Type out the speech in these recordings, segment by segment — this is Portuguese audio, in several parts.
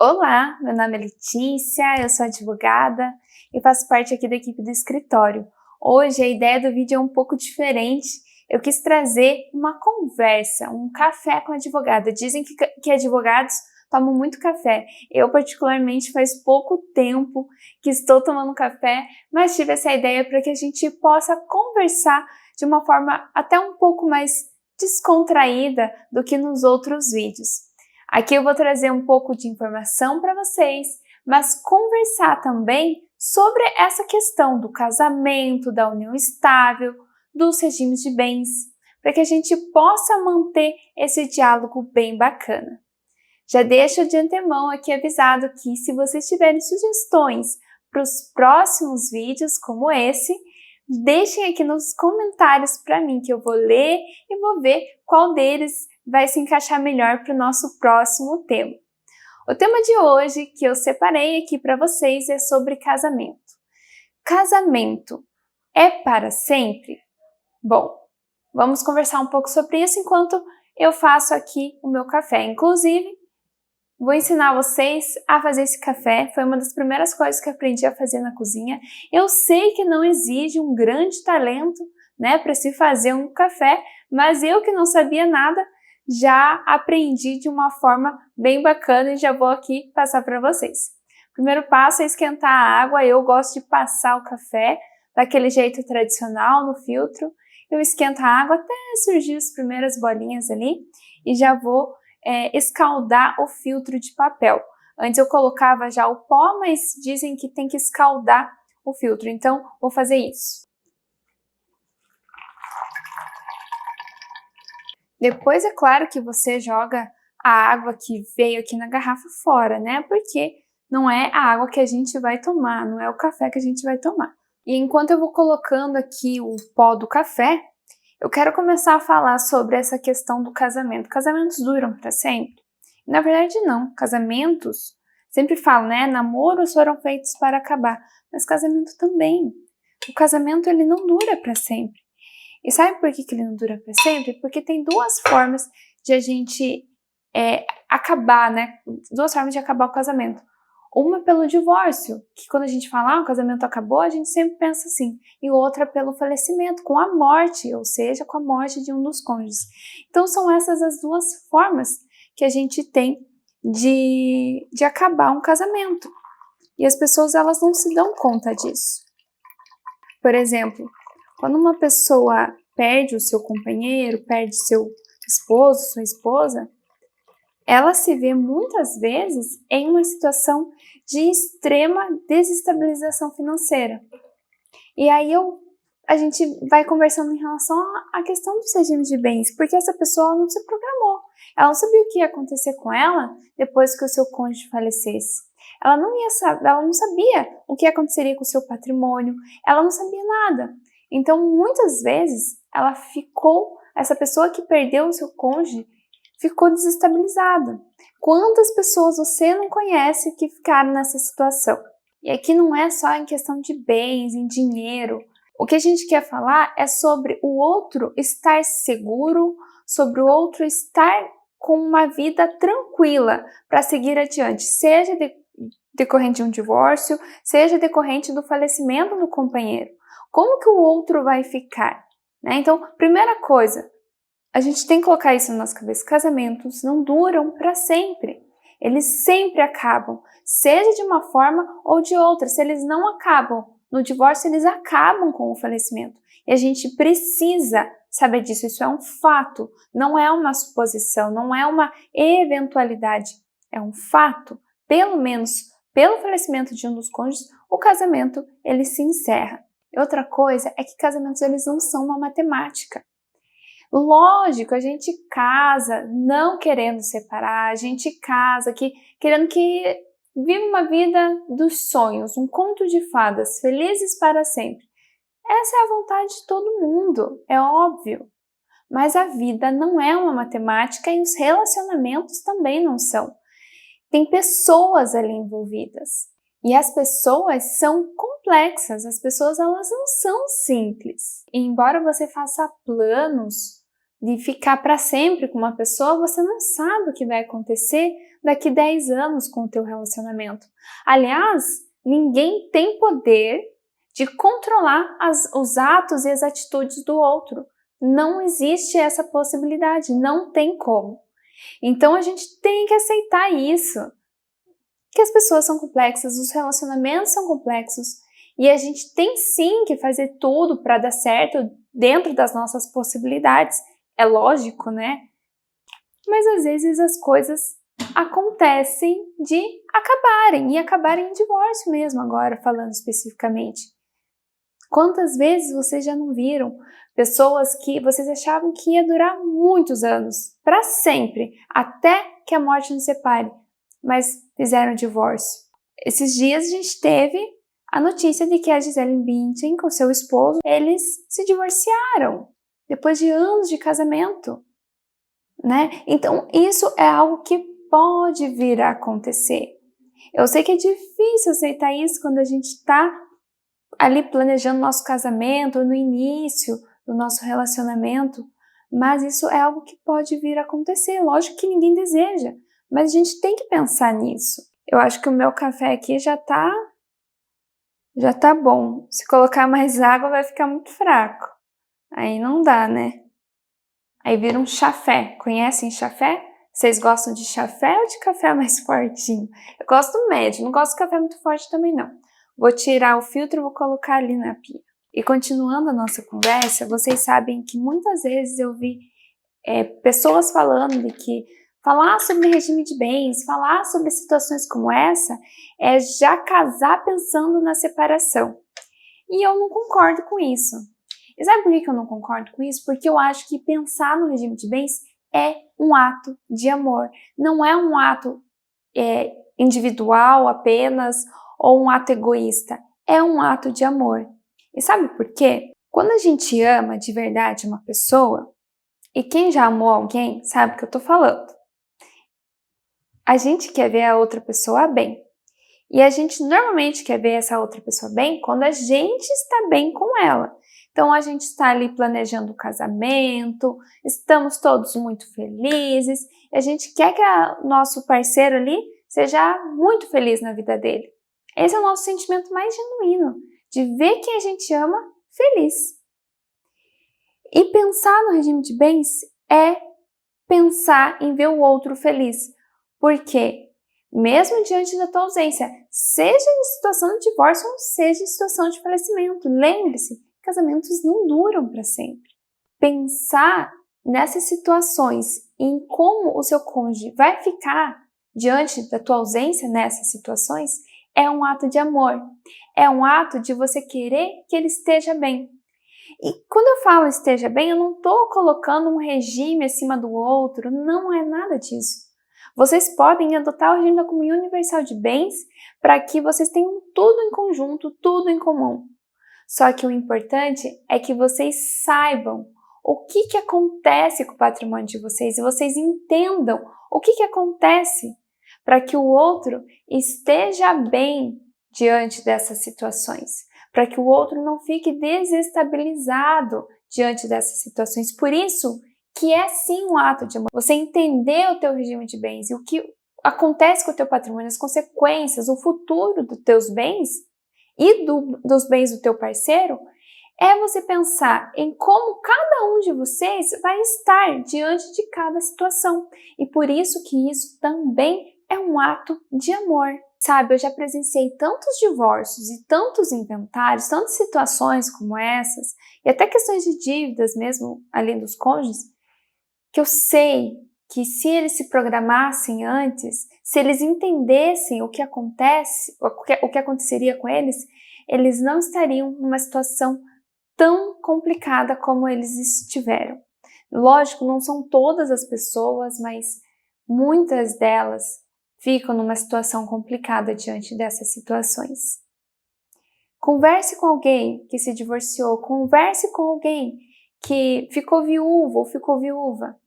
Olá, meu nome é Letícia, eu sou advogada e faço parte aqui da equipe do escritório. Hoje a ideia do vídeo é um pouco diferente. Eu quis trazer uma conversa, um café com advogada. Dizem que advogados tomam muito café. Eu, particularmente, faz pouco tempo que estou tomando café, mas tive essa ideia para que a gente possa conversar de uma forma até um pouco mais descontraída do que nos outros vídeos. Aqui eu vou trazer um pouco de informação para vocês, mas conversar também sobre essa questão do casamento, da união estável, dos regimes de bens, para que a gente possa manter esse diálogo bem bacana. Já deixo de antemão aqui avisado que se vocês tiverem sugestões para os próximos vídeos como esse, deixem aqui nos comentários para mim que eu vou ler e vou ver qual deles vai se encaixar melhor para o nosso próximo tema. O tema de hoje que eu separei aqui para vocês é sobre casamento. Casamento é para sempre? Bom, vamos conversar um pouco sobre isso enquanto eu faço aqui o meu café. Inclusive, vou ensinar vocês a fazer esse café. Foi uma das primeiras coisas que aprendi a fazer na cozinha. Eu sei que não exige um grande talento, para se fazer um café, mas eu que não sabia nada, já aprendi de uma forma bem bacana e já vou aqui passar para vocês. O primeiro passo é esquentar a água. Eu gosto de passar o café daquele jeito tradicional no filtro. Eu esquento a água até surgir as primeiras bolinhas ali e já vou escaldar o filtro de papel. Antes eu colocava já o pó, mas dizem que tem que escaldar o filtro, então vou fazer isso. Depois é claro que você joga a água que veio aqui na garrafa fora, Porque não é a água que a gente vai tomar, não é o café que a gente vai tomar. E enquanto eu vou colocando aqui o pó do café, eu quero começar a falar sobre essa questão do casamento. Casamentos duram para sempre? Na verdade, não. Casamentos, sempre falo, namoros foram feitos para acabar, mas casamento também. O casamento, ele não dura para sempre. E sabe por que ele não dura para sempre? Porque tem duas formas de a gente acabar, Duas formas de acabar o casamento. Uma pelo divórcio, que quando a gente fala o casamento acabou, a gente sempre pensa assim. E outra pelo falecimento, com a morte, ou seja, com a morte de um dos cônjuges. Então são essas as duas formas que a gente tem de acabar um casamento. E as pessoas, elas não se dão conta disso. Por exemplo, quando uma pessoa perde o seu companheiro, perde seu esposo, sua esposa, ela se vê muitas vezes em uma situação de extrema desestabilização financeira. E aí a gente vai conversando em relação à questão dos regimes de bens, porque essa pessoa não se programou. Ela não sabia o que ia acontecer com ela depois que o seu cônjuge falecesse. Ela não sabia o que aconteceria com o seu patrimônio, ela não sabia nada. Então, muitas vezes, essa pessoa que perdeu o seu cônjuge, ficou desestabilizada. Quantas pessoas você não conhece que ficaram nessa situação? E aqui não é só em questão de bens, em dinheiro. O que a gente quer falar é sobre o outro estar seguro, sobre o outro estar com uma vida tranquila para seguir adiante, seja decorrente de um divórcio, seja decorrente do falecimento do companheiro. Como que o outro vai ficar? Então, primeira coisa, a gente tem que colocar isso na nossa cabeça. Casamentos não duram para sempre. Eles sempre acabam, seja de uma forma ou de outra. Se eles não acabam no divórcio, eles acabam com o falecimento. E a gente precisa saber disso. Isso é um fato, não é uma suposição, não é uma eventualidade. É um fato. Pelo menos pelo falecimento de um dos cônjuges, o casamento ele se encerra. E outra coisa é que casamentos eles não são uma matemática. Lógico, a gente casa não querendo separar, a gente casa querendo que viva uma vida dos sonhos, um conto de fadas, felizes para sempre. Essa é a vontade de todo mundo, é óbvio. Mas a vida não é uma matemática e os relacionamentos também não são. Tem pessoas ali envolvidas. E as pessoas são complexas, as pessoas elas não são simples. E embora você faça planos de ficar para sempre com uma pessoa, você não sabe o que vai acontecer daqui 10 anos com o teu relacionamento. Aliás, ninguém tem poder de controlar os atos e as atitudes do outro. Não existe essa possibilidade, não tem como. Então a gente tem que aceitar isso, que as pessoas são complexas, os relacionamentos são complexos e a gente tem sim que fazer tudo para dar certo dentro das nossas possibilidades. É lógico, né? Mas às vezes as coisas acontecem de acabarem em divórcio mesmo, agora falando especificamente. Quantas vezes vocês já não viram pessoas que vocês achavam que ia durar muitos anos, para sempre, até que a morte nos separe, mas fizeram divórcio? Esses dias a gente teve a notícia de que a Gisele Bündchen com seu esposo, eles se divorciaram depois de anos de casamento, né? Então isso é algo que pode vir a acontecer. Eu sei que é difícil aceitar isso quando a gente está ali planejando nosso casamento, no início do nosso relacionamento, mas isso é algo que pode vir a acontecer. Lógico que ninguém deseja, mas a gente tem que pensar nisso. Eu acho que o meu café aqui já tá bom. Se colocar mais água vai ficar muito fraco. Aí não dá, né? Aí vira um chafé. Conhecem chafé? Vocês gostam de chafé ou de café mais fortinho? Eu gosto do médio, não gosto de café muito forte também não. Vou tirar o filtro e vou colocar ali na pia. E continuando a nossa conversa, vocês sabem que muitas vezes eu vi pessoas falando de que falar sobre regime de bens, falar sobre situações como essa, é já casar pensando na separação. E eu não concordo com isso. E sabe por que eu não concordo com isso? Porque eu acho que pensar no regime de bens é um ato de amor. Não é um ato individual apenas ou um ato egoísta. É um ato de amor. E sabe por quê? Quando a gente ama de verdade uma pessoa, e quem já amou alguém sabe o que eu tô falando, a gente quer ver a outra pessoa bem. E a gente normalmente quer ver essa outra pessoa bem quando a gente está bem com ela. Então a gente está ali planejando o casamento, estamos todos muito felizes, e a gente quer que o nosso parceiro ali seja muito feliz na vida dele. Esse é o nosso sentimento mais genuíno, de ver quem a gente ama feliz. E pensar no regime de bens é pensar em ver o outro feliz. Porque, mesmo diante da tua ausência, seja em situação de divórcio ou seja em situação de falecimento, lembre-se, casamentos não duram para sempre. Pensar nessas situações, em como o seu cônjuge vai ficar diante da tua ausência nessas situações, é um ato de amor. É um ato de você querer que ele esteja bem. E quando eu falo esteja bem, eu não estou colocando um regime acima do outro, não é nada disso. Vocês podem adotar o regime da comunhão universal de bens para que vocês tenham tudo em conjunto, tudo em comum. Só que o importante é que vocês saibam o que acontece com o patrimônio de vocês e vocês entendam o que acontece para que o outro esteja bem diante dessas situações, para que o outro não fique desestabilizado diante dessas situações. Por isso que é sim um ato de amor. Você entender o teu regime de bens e o que acontece com o teu patrimônio, as consequências, o futuro dos teus bens e dos bens do teu parceiro, é você pensar em como cada um de vocês vai estar diante de cada situação. E por isso que isso também é um ato de amor. Sabe, eu já presenciei tantos divórcios e tantos inventários, tantas situações como essas, e até questões de dívidas mesmo, além dos cônjuges, que eu sei que se eles se programassem antes, se eles entendessem o que acontece, o que aconteceria com eles, eles não estariam numa situação tão complicada como eles estiveram. Lógico, não são todas as pessoas, mas muitas delas ficam numa situação complicada diante dessas situações. Converse com alguém que se divorciou, converse com alguém que ficou viúvo ou ficou viúva,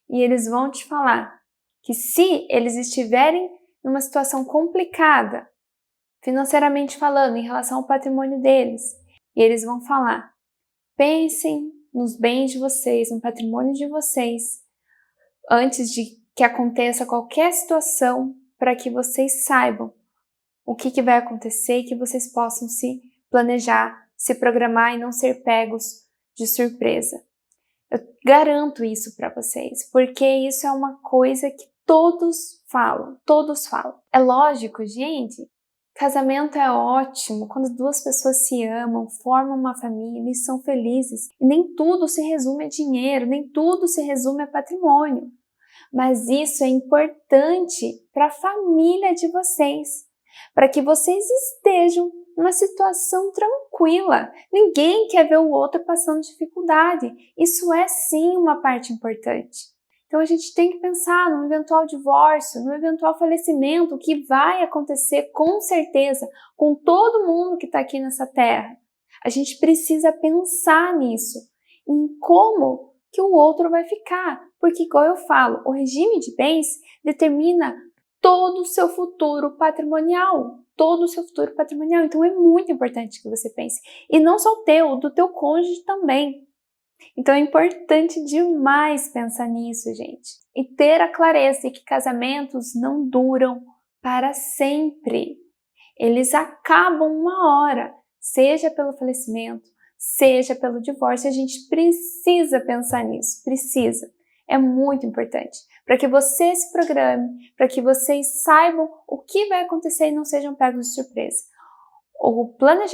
e eles vão te falar que se eles estiverem numa situação complicada, financeiramente falando, em relação ao patrimônio deles, e eles vão falar: pensem nos bens de vocês, no patrimônio de vocês, antes de que aconteça qualquer situação para que vocês saibam o que vai acontecer e que vocês possam se planejar, se programar e não ser pegos de surpresa. Eu garanto isso para vocês, porque isso é uma coisa que todos falam. É lógico, gente, casamento é ótimo quando duas pessoas se amam, formam uma família e são felizes. E nem tudo se resume a dinheiro, nem tudo se resume a patrimônio. Mas isso é importante para a família de vocês, para que vocês estejam numa situação tranquila. Ninguém quer ver o outro passando dificuldade. Isso é sim uma parte importante. Então a gente tem que pensar no eventual divórcio, no eventual falecimento, o que vai acontecer com certeza com todo mundo que está aqui nessa terra. A gente precisa pensar nisso, em como que o outro vai ficar. Porque, igual eu falo, o regime de bens determina todo o seu futuro patrimonial. Então é muito importante que você pense. E não só o teu, do teu cônjuge também. Então é importante demais pensar nisso, gente. E ter a clareza de que casamentos não duram para sempre. Eles acabam uma hora, seja pelo falecimento, seja pelo divórcio. A gente precisa pensar nisso, precisa. É muito importante, para que você se programe, para que vocês saibam o que vai acontecer e não sejam pegos de surpresa.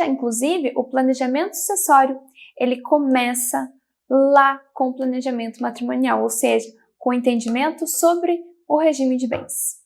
Inclusive, o planejamento sucessório, ele começa lá com o planejamento matrimonial, ou seja, com o entendimento sobre o regime de bens.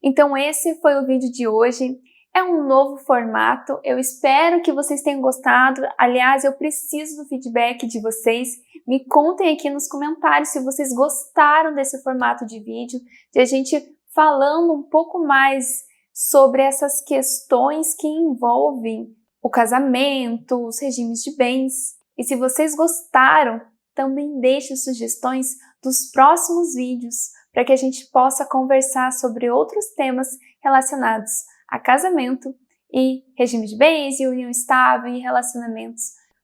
Então esse foi o vídeo de hoje. É um novo formato, eu espero que vocês tenham gostado. Aliás, eu preciso do feedback de vocês. Me contem aqui nos comentários se vocês gostaram desse formato de vídeo, de a gente falando um pouco mais sobre essas questões que envolvem o casamento, os regimes de bens. E se vocês gostaram, também deixem sugestões dos próximos vídeos para que a gente possa conversar sobre outros temas relacionados a casamento e regime de bens, e união estável e relacionamentos.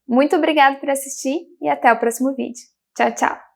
Muito obrigada por assistir e até o próximo vídeo. Tchau, tchau!